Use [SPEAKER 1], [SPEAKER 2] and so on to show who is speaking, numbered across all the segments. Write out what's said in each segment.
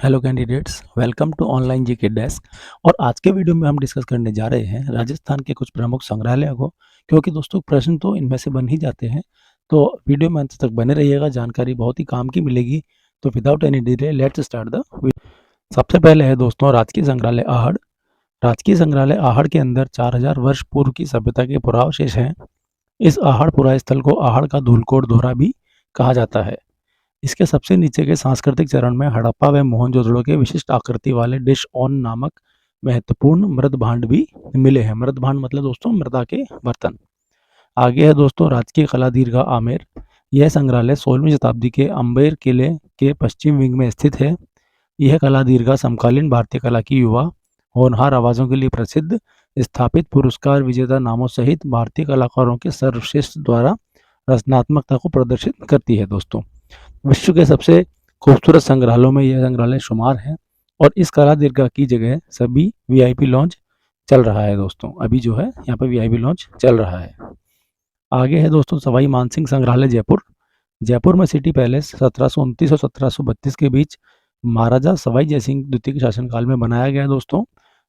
[SPEAKER 1] Hello candidates, welcome to online GK desk. और आज के वीडियो में हम डिस्कस करने जा रहे हैं राजस्थान के कुछ प्रमुख संग्रहालयों को, क्योंकि दोस्तों प्रश्न तो इनमें से बन ही जाते हैं। तो वीडियो में अंत तक बने रहिएगा, जानकारी बहुत ही काम की मिलेगी। तो without any delay let's start the video. सबसे पहले है दोस्तों राजकीय संग्रहालय आहड़। राजकीय संग्रहालय आहड़ के अंदर 4000 वर्ष पूर्व की सभ्यता के पुरावशेष हैं। इस आहड़ पुरा स्थल को आहड़ का धूलकोट दोहरा भी कहा जाता है। इसके सबसे नीचे के सांस्कृतिक चरण में हड़प्पा व मोहनजोदड़ो के विशिष्ट आकृति वाले डिश ऑन नामक महत्वपूर्ण मृद भांड भी मिले हैं। मृद भांड मतलब दोस्तों मृदा के बर्तन। आगे है दोस्तों राजकीय कला दीर्घा आमेर। यह संग्रहालय 16वीं शताब्दी के अम्बेर किले के पश्चिम विंग में स्थित है। यह कला दीर्घा समकालीन भारतीय कला की युवा होनहार आवाज़ों के लिए प्रसिद्ध स्थापित पुरस्कार विजेता नामों सहित भारतीय कलाकारों के सर्वश्रेष्ठ द्वारा रचनात्मकता को प्रदर्शित करती है। दोस्तों विश्व के सबसे खूबसूरत संग्रहालयों में यह संग्रहालय शुमार है और इस कला दीर्घा की जगह सभी वीआईपी लॉन्च चल रहा है। दोस्तों अभी जो है यहाँ पे वीआईपी लॉन्च चल रहा है। आगे है दोस्तों सवाई मानसिंह संग्रहालय जयपुर। जयपुर में सिटी पैलेस 1729 और 1732 के बीच महाराजा सवाई जयसिंह द्वितीय के शासनकाल में बनाया गया। दोस्तों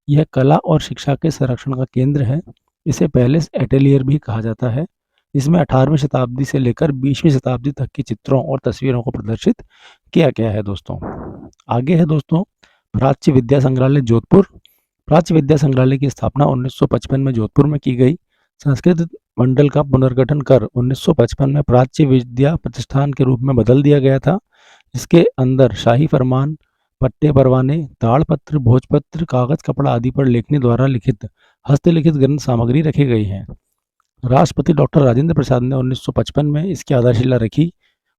[SPEAKER 1] यह कला और शिक्षा के संरक्षण का केंद्र है। इसे पैलेस एटेलियर भी कहा जाता है। इसमें 18वीं शताब्दी से लेकर 20वीं शताब्दी तक की चित्रों और तस्वीरों को प्रदर्शित किया गया है। दोस्तों आगे है दोस्तों प्राच्य विद्या संग्रहालय जोधपुर। प्राच्य विद्या संग्रहालय की स्थापना 1955 में जोधपुर में की गई। संस्कृत मंडल का पुनर्गठन कर 1955 में प्राच्य विद्या प्रतिष्ठान के रूप में बदल दिया गया था। इसके अंदर शाही फरमान, पट्टे परवाने, ताड़पत्र, भोजपत्र, कागज कपड़ा आदि पर लेखनी द्वारा लिखित हस्तलिखित ग्रंथ सामग्री रखी गई है। राष्ट्रपति डॉक्टर राजेंद्र प्रसाद ने 1955 में इसकी आधारशिला रखी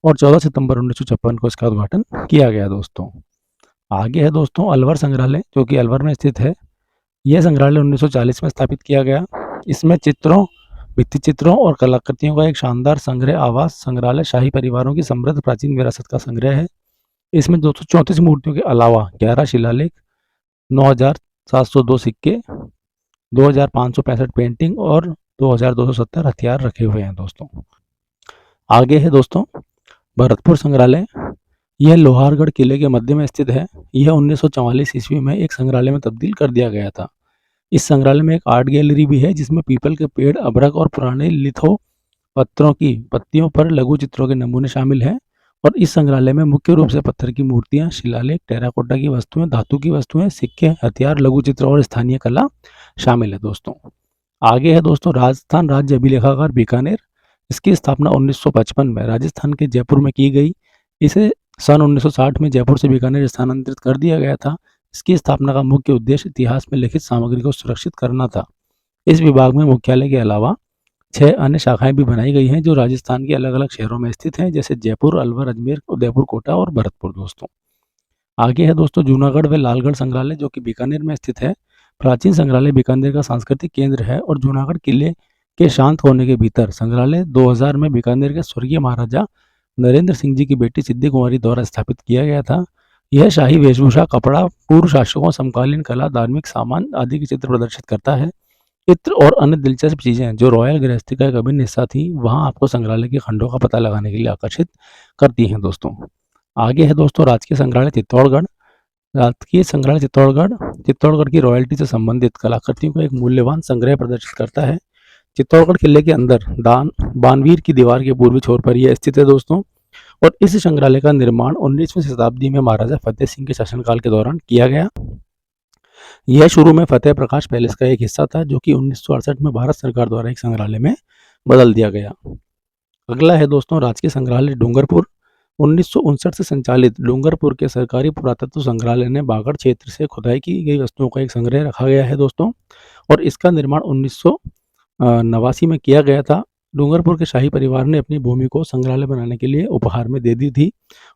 [SPEAKER 1] और 14 सितंबर 1956 को इसका उद्घाटन किया गया। दोस्तों आगे है दोस्तों अलवर संग्रहालय, जो कि अलवर में स्थित है। यह संग्रहालय 1940 में स्थापित किया गया। इसमें चित्रों, भित्ति चित्रों और कलाकृतियों का एक शानदार संग्रह आवास संग्रहालय शाही परिवारों की समृद्ध प्राचीन विरासत का संग्रह है। इसमें 234 मूर्तियों के अलावा 11 शिलालेख, 9702 सिक्के, 2565 पेंटिंग और 2270 हथियार रखे हुए हैं। दोस्तों आगे है दोस्तों भरतपुर संग्रहालय। यह लोहारगढ़ किले के मध्य में स्थित है। यह 1944 ईस्वी में एक संग्रहालय में तब्दील कर दिया गया था। इस संग्रहालय में एक आर्ट गैलरी भी है, जिसमें पीपल के पेड़, अभ्रक और पुराने लिथो पत्रों की पत्तियों पर लघु चित्रों के नमूने शामिल हैं। और इस संग्रहालय में मुख्य रूप से पत्थर की मूर्तियां, शिलालेख, टेराकोटा की वस्तुएं, धातु की वस्तुएं, सिक्के, हथियार, लघु चित्र और स्थानीय कला शामिल है। दोस्तों आगे है दोस्तों राजस्थान राज्य अभिलेखागार बीकानेर। इसकी स्थापना 1955 में राजस्थान के जयपुर में की गई। इसे सन 1960 में जयपुर से बीकानेर स्थानांतरित कर दिया गया था। इसकी स्थापना का मुख्य उद्देश्य इतिहास में लिखित सामग्री को सुरक्षित करना था। इस विभाग में मुख्यालय के अलावा 6 अन्य शाखाएं भी बनाई गई हैं, जो राजस्थान के अलग अलग शहरों में स्थित हैं, जैसे जयपुर, अलवर, अजमेर, उदयपुर, कोटा और भरतपुर। दोस्तों आगे है दोस्तों जूनागढ़ व लालगढ़ संग्रहालय, जो कि बीकानेर में स्थित है। प्राचीन संग्रहालय बीकानेर का सांस्कृतिक केंद्र है और जूनागढ़ किले के शांत होने के भीतर संग्रहालय 2000 में बीकानेर के स्वर्गीय महाराजा नरेंद्र सिंह जी की बेटी सिद्धि कुमारी द्वारा स्थापित किया गया था। यह शाही वेशभूषा, कपड़ा, पूर्व शासकों, समकालीन कला, धार्मिक सामान आदि के चित्र प्रदर्शित करता है। चित्र और अन्य दिलचस्प चीजें जो रॉयल गृहस्थी का एक अभिन्न हिस्सा थी, वहां आपको संग्रहालय के खंडों का पता लगाने के लिए आकर्षित करती हैं। दोस्तों आगे है दोस्तों राजकीय संग्रहालय चित्तौड़गढ़। राजकीय संग्रहालय चित्तौड़गढ़ चित्तौड़गढ़ की रॉयल्टी से संबंधित कलाकृतियों का एक मूल्यवान संग्रह प्रदर्शित करता है। चित्तौड़गढ़ किले के अंदर बानवीर की दीवार के पूर्वी छोर पर यह स्थित है। दोस्तों और इस संग्रहालय का निर्माण 19वीं शताब्दी में महाराजा फतेह सिंह के शासनकाल के दौरान किया गया। यह शुरू में फतेह प्रकाश पैलेस का एक हिस्सा था, जो कि 1968 में भारत सरकार द्वारा एक संग्रहालय में बदल दिया गया। अगला है दोस्तों राजकीय संग्रहालय डूंगरपुर। 1959 से संचालित डूंगरपुर के सरकारी पुरातत्व संग्रहालय ने बागड़ क्षेत्र से खुदाई की गई वस्तुओं का एक संग्रह रखा गया है। दोस्तों और इसका निर्माण 1989 में किया गया था। डूंगरपुर के शाही परिवार ने अपनी भूमि को संग्रहालय बनाने के लिए उपहार में दे दी थी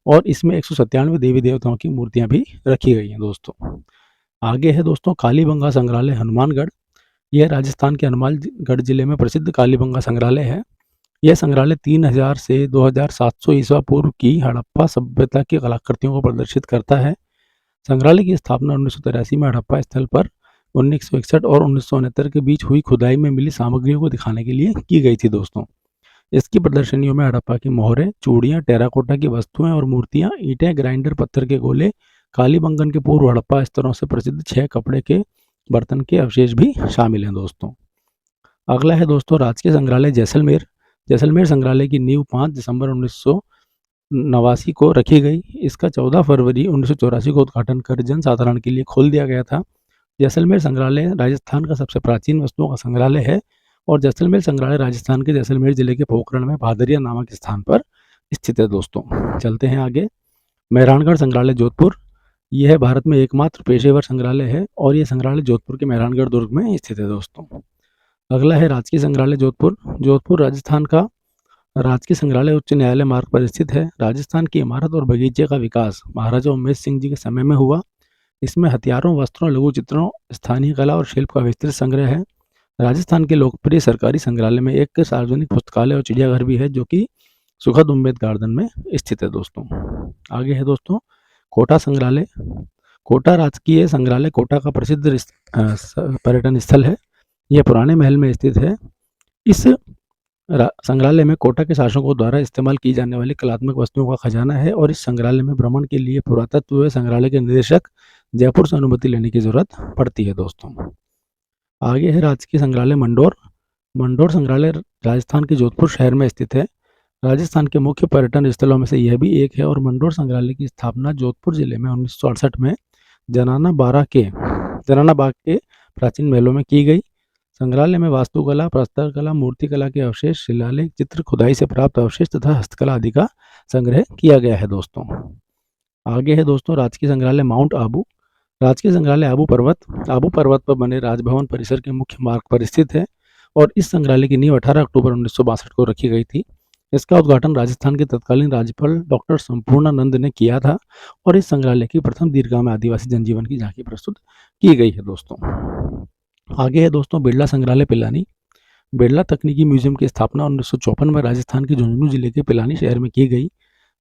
[SPEAKER 1] और इसमें 197 देवी देवताओं की मूर्तियां भी रखी गई हैं। दोस्तों आगे है दोस्तों कालीबंगा संग्रहालय हनुमानगढ़। यह राजस्थान के हनुमानगढ़ जिले में प्रसिद्ध कालीबंगा संग्रहालय है। यह संग्रहालय 3000 से 2700 ईसा पूर्व की हड़प्पा सभ्यता की कलाकृतियों को प्रदर्शित करता है। संग्रहालय की स्थापना 1983 में हड़प्पा स्थल पर 1961 और 1969 के बीच हुई खुदाई में मिली सामग्रियों को दिखाने के लिए की गई थी। दोस्तों इसकी प्रदर्शनियों में हड़प्पा की मोहरें, चूड़ियां, टेराकोटा की वस्तुएं और मूर्तियां, ईंटें, ग्राइंडर, पत्थर के गोले, कालीबंगन के पूर्व हड़प्पा स्तरों से प्रसिद्ध 6 कपड़े के बर्तन के अवशेष भी शामिल हैं दोस्तों। अगला है दोस्तों राजकीय संग्रहालय जैसलमेर। जैसलमेर संग्रहालय की नींव 5 दिसंबर 1989 को रखी गई। इसका 14 फरवरी 1984 को उद्घाटन कर जनसाधारण के लिए खोल दिया गया था। जैसलमेर संग्रहालय राजस्थान का सबसे प्राचीन वस्तुओं का संग्रहालय है और जैसलमेर संग्रहालय राजस्थान के जैसलमेर जिले के पोखरण में भादरिया नामक स्थान पर स्थित है दोस्तों। चलते हैं आगे। मेहरानगढ़ संग्रहालय जोधपुर। यह भारत में एकमात्र पेशेवर संग्रहालय है और यह संग्रहालय जोधपुर के मेहरानगढ़ दुर्ग में स्थित है दोस्तों। अगला है राजकीय संग्रहालय जोधपुर। जोधपुर राजस्थान का राजकीय संग्रहालय उच्च न्यायालय मार्ग पर स्थित है। राजस्थान की इमारत और बगीचे का विकास महाराजा उमेश सिंह जी के समय में हुआ। इसमें हथियारों, वस्त्रों, लघु चित्रों, स्थानीय कला और शिल्प का विस्तृत संग्रह है। राजस्थान के लोकप्रिय सरकारी संग्रहालय में एक सार्वजनिक पुस्तकालय और चिड़ियाघर भी है जो कि सुखद उम्मेद गार्डन में स्थित है दोस्तों। आगे है दोस्तों कोटा संग्रहालय। कोटा राजकीय संग्रहालय कोटा का प्रसिद्ध पर्यटन स्थल है। यह पुराने महल में स्थित है। इस संग्रहालय में कोटा के शासकों द्वारा इस्तेमाल की जाने वाली कलात्मक वस्तुओं का खजाना है और इस संग्रहालय में भ्रमण के लिए पुरातत्व संग्रहालय के निदेशक जयपुर से अनुमति लेने की जरूरत पड़ती है दोस्तों। आगे है राजकीय संग्रहालय मंडोर। मंडोर संग्रहालय राजस्थान के जोधपुर शहर में स्थित है। राजस्थान के मुख्य पर्यटन स्थलों में से यह भी एक है और मंडोर संग्रहालय की स्थापना जोधपुर जिले में 1968 में जनाना बाग के प्राचीन महलों में की गई। संग्रहालय में वास्तुकला, प्रस्तर कला, मूर्तिकला के अवशेष, शिलालेख, चित्र, खुदाई से प्राप्त अवशेष तथा हस्तकला आदि का संग्रह किया गया है दोस्तों। आगे है दोस्तों राजकीय संग्रहालय माउंट आबू। राजकीय संग्रहालय आबू पर्वत पर बने राजभवन परिसर के मुख्य मार्ग पर स्थित है और इस संग्रहालय की नींव 18 अक्टूबर 1962 को रखी गई थी। इसका उद्घाटन राजस्थान के तत्कालीन राज्यपाल डॉक्टर संपूर्णानंद ने किया था और इस संग्रहालय की प्रथम दीर्घा आदिवासी जनजीवन की झांकी प्रस्तुत की गई है दोस्तों। आगे है दोस्तों बिरला संग्रहालय पिलानी। बिरला तकनीकी म्यूजियम की स्थापना 1954 में राजस्थान के झुंझुनू जिले के पिलानी शहर में की गई।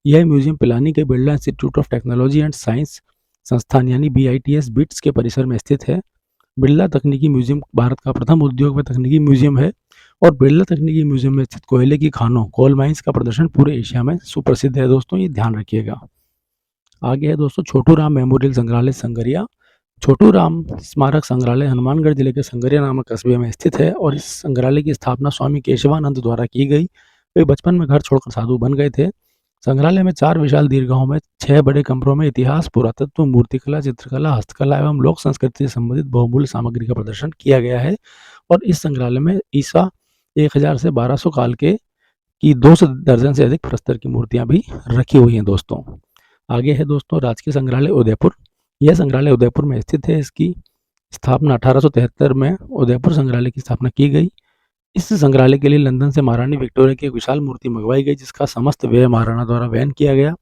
[SPEAKER 1] यह म्यूजियम पिलानी के Birla institute of technology and science संस्थान यानी BITS बिट्स के परिसर में स्थित है। बिरला तकनीकी म्यूजियम भारत का प्रथम उद्योग व तकनीकी म्यूजियम है और बिरला तकनीकी म्यूजियम में स्थित कोयले की खानों कोल माइंस का प्रदर्शन पूरे एशिया में सुप्रसिद्ध है दोस्तों, ये ध्यान रखिएगा। आगे है दोस्तों छोटू राम मेमोरियल संग्रहालय संगरिया। छोटू राम स्मारक संग्रहालय हनुमानगढ़ जिले के संगरिया नामक कस्बे में स्थित है और इस संग्रहालय की स्थापना स्वामी केशवानंद द्वारा की गई। वे बचपन में घर छोड़कर साधु बन गए थे। संग्रहालय में 4 विशाल दीर्घाओं में 6 बड़े कमरों में इतिहास, पुरातत्व, मूर्तिकला, चित्रकला, हस्तकला एवं लोक संस्कृति से संबंधित बहुमूल्य सामग्री का प्रदर्शन किया गया है और इस संग्रहालय में ईसा 1000 से 1200 काल की 200 दर्जन से अधिक प्रस्तर की मूर्तियां भी रखी हुई हैं दोस्तों। आगे है दोस्तों राजकीय संग्रहालय उदयपुर। यह संग्रहालय उदयपुर में स्थित है। इसकी स्थापना 1873 में उदयपुर संग्रहालय की स्थापना की गई। इस संग्रहालय के लिए लंदन से महारानी विक्टोरिया की एक विशाल मूर्ति मंगवाई गई जिसका समस्त व्यय महाराणा द्वारा वहन किया गया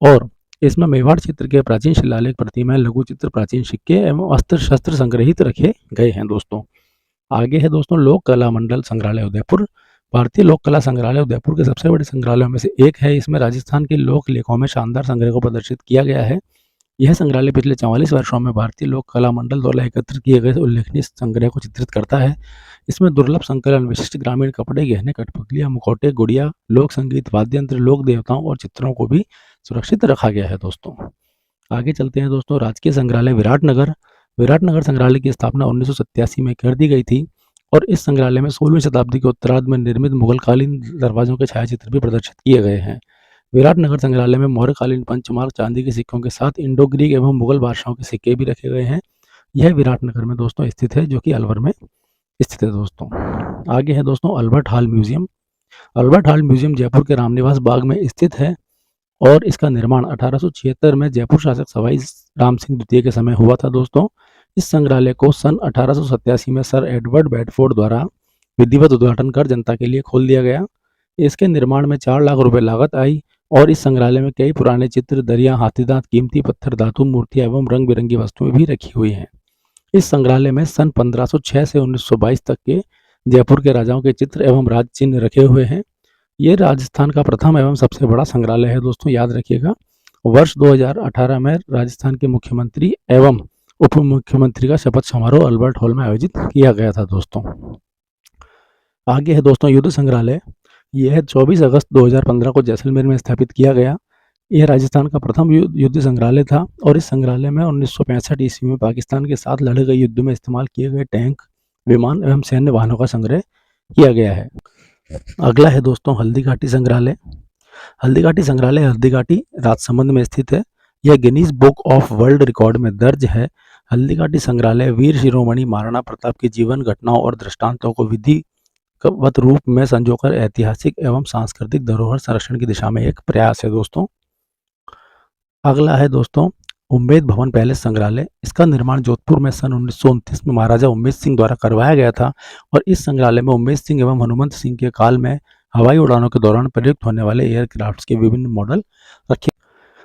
[SPEAKER 1] और इसमें मेवाड़ क्षेत्र के प्राचीन शिलालेख, प्रतिमाएं, लघु चित्र, प्राचीन सिक्के एवं अस्त्र शस्त्र संग्रहित रखे गए हैं दोस्तों। आगे है दोस्तों लोक कला मंडल संग्रहालय उदयपुर। भारतीय लोक कला संग्रहालय उदयपुर के सबसे बड़े संग्रहालयों में से एक है। इसमें राजस्थान के लोक लेखों में शानदार संग्रह को प्रदर्शित किया गया है। यह संग्रहालय पिछले 44 वर्षों में भारतीय लोक कला मंडल द्वारा एकत्र किए गए उल्लेखनीय संग्रह को चित्रित करता है। इसमें दुर्लभ संकलन, विशिष्ट ग्रामीण कपड़े, गहने, कठपुतलियां, मुखौटे, गुड़िया, लोक संगीत, वाद्य यंत्र, लोक देवताओं और चित्रों को भी सुरक्षित रखा गया है दोस्तों। आगे चलते हैं दोस्तों राजकीय संग्रहालय विराटनगर। विराटनगर संग्रहालय की स्थापना 1987 में कर दी गई थी और इस संग्रहालय में 16वीं शताब्दी के उत्तरार्ध में निर्मित मुगलकालीन दरवाजों के छायाचित्र भी प्रदर्शित किए गए हैं। विराटनगर संग्रहालय में मौर्यकालीन पंचमार्क चांदी के सिक्कों के साथ इंडो ग्रीक एवं मुगल बादशाहों के सिक्के भी रखे गए हैं। यह विराटनगर में दोस्तों स्थित है जो कि अलवर में स्थित है दोस्तों। आगे है दोस्तों Albert hall museum. Albert hall museum Jaipur के रामनिवास बाग में स्थित है और इसका निर्माण 1876 में जयपुर शासक सवाई राम सिंह द्वितीय के समय हुआ था दोस्तों। इस संग्रहालय को सन 1887 में सर एडवर्ड बेडफोर्ड द्वारा विधिवत उद्घाटन कर जनता के लिए खोल दिया गया। इसके निर्माण में 4 लाख रुपए लागत आई और इस संग्रहालय में कई पुराने चित्र, दरिया, हाथीदांत, कीमती पत्थर, धातु मूर्तियां एवं रंग बिरंगी वस्तुएं भी रखी हुई हैं। इस संग्रहालय में सन 1506 से 1922 तक के जयपुर के राजाओं के चित्र एवं राज चिन्ह रखे हुए हैं। ये राजस्थान का प्रथम एवं सबसे बड़ा संग्रहालय है दोस्तों, याद रखिएगा। वर्ष 2018 में राजस्थान के मुख्यमंत्री एवं उप मुख्यमंत्री का शपथ समारोह अल्बर्ट हॉल में आयोजित किया गया था दोस्तों। आगे है दोस्तों युद्ध संग्रहालय। यह 24 अगस्त 2015 को जैसलमेर में स्थापित किया गया। यह राजस्थान का प्रथम युद्ध संग्रहालय था और इस संग्रहालय में 1965 ईस्वी में पाकिस्तान के साथ लड़े गए युद्ध में इस्तेमाल किए गए टैंक, विमान एवं सैन्य वाहनों का संग्रह किया गया है। अगला है दोस्तों हल्दीघाटी संग्रहालय। हल्दीघाटी संग्रहालय हल्दीघाटी राजसमंद में स्थित है। यह Guinness book of world record में दर्ज है। हल्दीघाटी संग्रहालय वीर शिरोमणि महाराणा प्रताप की जीवन घटनाओं और दृष्टांतों को विधिवत रूप में संजोकर ऐतिहासिक एवं सांस्कृतिक धरोहर संरक्षण की दिशा में एक प्रयास है दोस्तों। अगला है दोस्तों उम्मेद भवन पैलेस संग्रहालय। इसका निर्माण जोधपुर में सन 1929 में महाराजा उम्मेद सिंह द्वारा करवाया गया था और इस संग्रहालय में उम्मेद सिंह एवं हनुमंत सिंह के काल में हवाई उड़ानों के दौरान प्रयुक्त होने वाले एयरक्राफ्ट्स के विभिन्न मॉडल रखे।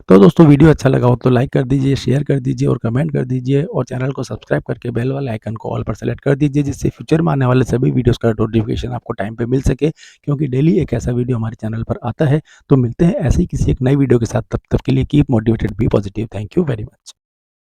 [SPEAKER 1] तो दोस्तों वीडियो अच्छा लगा हो तो लाइक कर दीजिए, शेयर कर दीजिए और कमेंट कर दीजिए और चैनल को सब्सक्राइब करके बेल वाले आइकन को ऑल पर सेलेक्ट कर दीजिए, जिससे फ्यूचर में आने वाले सभी वीडियोस का नोटिफिकेशन आपको टाइम पे मिल सके, क्योंकि डेली एक ऐसा वीडियो हमारे चैनल पर आता है। तो मिलते हैं ऐसे ही किसी एक नई वीडियो के साथ, तब तक के लिए keep motivated, be positive. Thank you very much.